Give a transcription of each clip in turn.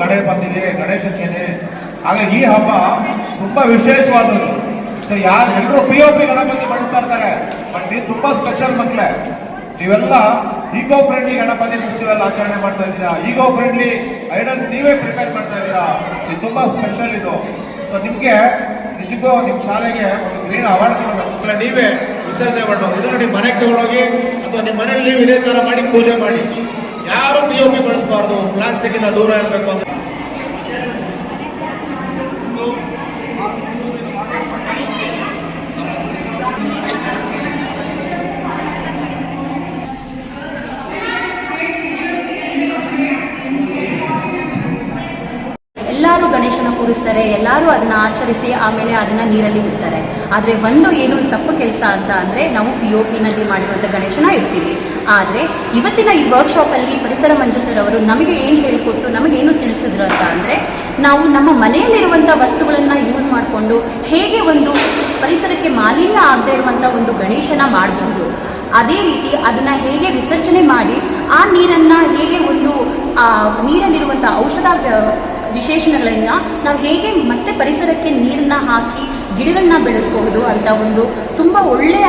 ಗಣಪತಿಗೆ ಗಣೇಶನಿಗೆ ಆಗ ಈ ಹಬ್ಬ ತುಂಬಾ ವಿಶೇಷವಾದದ್ದು. ಸೊ ಯಾರು ಎಲ್ಲರೂ POP ಗಣಪತಿ ಬಳಸ್ತಾ ಇರ್ತಾರೆ, ಬಟ್ ನೀವು ತುಂಬಾ ಸ್ಪೆಷಲ್ ಮಕ್ಕಳೇ. ನೀವೆಲ್ಲ ಈಗೋ ಫ್ರೆಂಡ್ಲಿ ಗಣಪತಿ ಫೆಸ್ಟಿವಲ್ ಆಚರಣೆ ಮಾಡ್ತಾ ಇದ್ದೀರಾ, ಈಗೋ ಫ್ರೆಂಡ್ಲಿ ಐಡಲ್ಸ್ ನೀವೇ ಪ್ರಿಪೇರ್ ಮಾಡ್ತಾ ಇದ್ದೀರಾ. ಇದು ತುಂಬಾ ಸ್ಪೆಷಲ್ ಇದು. ಸೊ ನಿಮ್ಗೆ ನಿಜಕ್ಕೂ ನಿಮ್ಮ ಶಾಲೆಗೆ ಒಂದು ಗ್ರೀನ್ ಅವಾರ್ಡ್ ಕೊಡಬೇಕು, ನೀವೇ ವಿಸರ್ಜನೆ ಮಾಡಬೇಕು. ಇದನ್ನು ನಿಮ್ಮ ಮನೆಗೆ ತಗೊಂಡೋಗಿ ಅಥವಾ ನಿಮ್ಮ ಮನೇಲಿ ನೀವು ಇದೇ ತರ ಮಾಡಿ ಪೂಜೆ ಮಾಡಿ. ಯಾರು POP ಬಳಸಬಾರ್ದು, ಪ್ಲಾಸ್ಟಿಕ್ ಇಂದ ದೂರ ಇರಬೇಕು ಅಂತ. ಎಲ್ಲರೂ ಗಣೇಶನ ಕೂರಿಸ್ತಾರೆ, ಎಲ್ಲರೂ ಅದನ್ನು ಆಚರಿಸಿ ಆಮೇಲೆ ಅದನ್ನು ನೀರಲ್ಲಿ ಬಿಡ್ತಾರೆ. ಆದರೆ ಒಂದು ಏನು ತಪ್ಪು ಕೆಲಸ ಅಂತ ಅಂದರೆ ನಾವು POPನಲ್ಲಿ ಮಾಡಿರುವಂಥ ಗಣೇಶನ ಇಡ್ತೀವಿ. ಆದರೆ ಇವತ್ತಿನ ಈ ವರ್ಕ್ಶಾಪಲ್ಲಿ ಪರಿಸರ ಮಂಜು ಸರ್ ಅವರು ನಮಗೆ ಏನು ಹೇಳಿಕೊಟ್ಟು ನಮಗೇನು ತಿಳಿಸಿದ್ರು ಅಂತ ಅಂದರೆ, ನಾವು ನಮ್ಮ ಮನೆಯಲ್ಲಿರುವಂಥ ವಸ್ತುಗಳನ್ನು ಯೂಸ್ ಮಾಡಿಕೊಂಡು ಹೇಗೆ ಒಂದು ಪರಿಸರಕ್ಕೆ ಮಾಲಿನ್ಯ ಆಗದೇ ಇರುವಂಥ ಒಂದು ಗಣೇಶನ ಮಾಡಬಹುದು, ಅದೇ ರೀತಿ ಅದನ್ನು ಹೇಗೆ ವಿಸರ್ಜನೆ ಮಾಡಿ ಆ ನೀರನ್ನು ಹೇಗೆ ಒಂದು ನೀರಲ್ಲಿರುವಂಥ ಔಷಧ ವಿಶೇಷಣಗಳನ್ನು ನಾವು ಹೇಗೆ ಮತ್ತೆ ಪರಿಸರಕ್ಕೆ ನೀರನ್ನ ಹಾಕಿ ಗಿಡಗಳನ್ನ ಬೆಳೆಸಬಹುದು ಅಂತ ಒಂದು ತುಂಬ ಒಳ್ಳೆಯ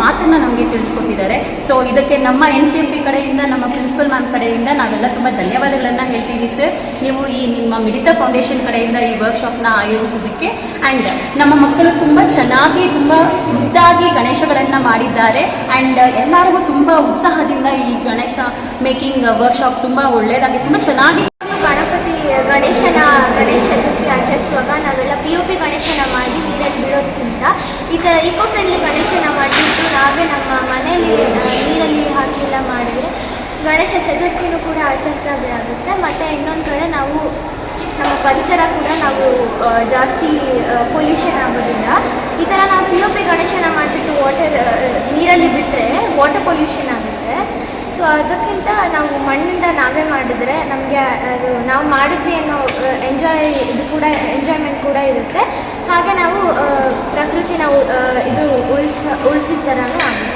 ಮಾತನ್ನು ನಮಗೆ ತಿಳಿಸ್ಕೊಟ್ಟಿದ್ದಾರೆ. ಸೊ ಇದಕ್ಕೆ ನಮ್ಮ NCFT ಕಡೆಯಿಂದ, ನಮ್ಮ ಪ್ರಿನ್ಸಿಪಲ್ ಮ್ಯಾಮ್ ಕಡೆಯಿಂದ ನಾವೆಲ್ಲ ತುಂಬ ಧನ್ಯವಾದಗಳನ್ನು ಹೇಳ್ತೀವಿ ಸರ್. ನೀವು ಈ ನಿಮ್ಮ ಮಿಡಿತ ಫೌಂಡೇಶನ್ ಕಡೆಯಿಂದ ಈ ವರ್ಕ್ಶಾಪ್ನ ಆಯೋಜಿಸೋದಕ್ಕೆ. ಆ್ಯಂಡ್ ನಮ್ಮ ಮಕ್ಕಳು ತುಂಬ ಚೆನ್ನಾಗಿ, ತುಂಬ ಮುದ್ದಾಗಿ ಗಣೇಶಗಳನ್ನು ಮಾಡಿದ್ದಾರೆ. ಆ್ಯಂಡ್ ಎಲ್ಲರಿಗೂ ತುಂಬ ಉತ್ಸಾಹದಿಂದ ಈ ಗಣೇಶ ಮೇಕಿಂಗ್ ವರ್ಕ್ಶಾಪ್ ತುಂಬ ಒಳ್ಳೆಯದಾಗಿ, ತುಂಬ ಚೆನ್ನಾಗಿ ಗಣೇಶ ಚತುರ್ಥಿ ಆಚರಿಸುವಾಗ ನಾವೆಲ್ಲ POP ಗಣೇಶನ ಮಾಡಿ ನೀರಲ್ಲಿ ಬಿಡೋದಕ್ಕಿಂತ ಈ ಥರ ಈಕೋ ಫ್ರೆಂಡ್ಲಿ ಗಣೇಶನ ಮಾಡಿಬಿಟ್ಟು ನಾವೇ ನಮ್ಮ ಮನೆಯಲ್ಲಿ ನೀರಲ್ಲಿ ಹಾಕಿಲ್ಲ ಮಾಡಿದರೆ ಗಣೇಶ ಚತುರ್ಥಿನೂ ಕೂಡ ಆಚರಿಸಿದಾಗೆ ಆಗುತ್ತೆ. ಮತ್ತು ಇನ್ನೊಂದು ಕಡೆ ನಾವು ನಮ್ಮ ಪರಿಸರ ಕೂಡ ನಾವು ಜಾಸ್ತಿ ಪೊಲ್ಯೂಷನ್ ಆಗೋದಿಲ್ಲ. ಈ ಥರ ನಾವು POP ಗಣೇಶನ ಮಾಡಿಬಿಟ್ಟು ನೀರಲ್ಲಿ ಬಿಟ್ಟರೆ ವಾಟರ್ ಪೊಲ್ಯೂಷನ್ ಆಗುತ್ತೆ. ಸೊ ಅದಕ್ಕಿಂತ ನಾವು ಮಣ್ಣಿಂದ ನಾವೇ ಮಾಡಿದರೆ ನಮಗೆ ಅದು ನಾವು ಮಾಡಿದ್ವಿ ಅನ್ನೋ ಎಂಜಾಯ್ಮೆಂಟ್ ಕೂಡ ಇರುತ್ತೆ. ಹಾಗೆ ನಾವು ಪ್ರಕೃತಿ ನಾವು ಉಳಿಸಿದ ಥರನೂ ಆಗುತ್ತೆ.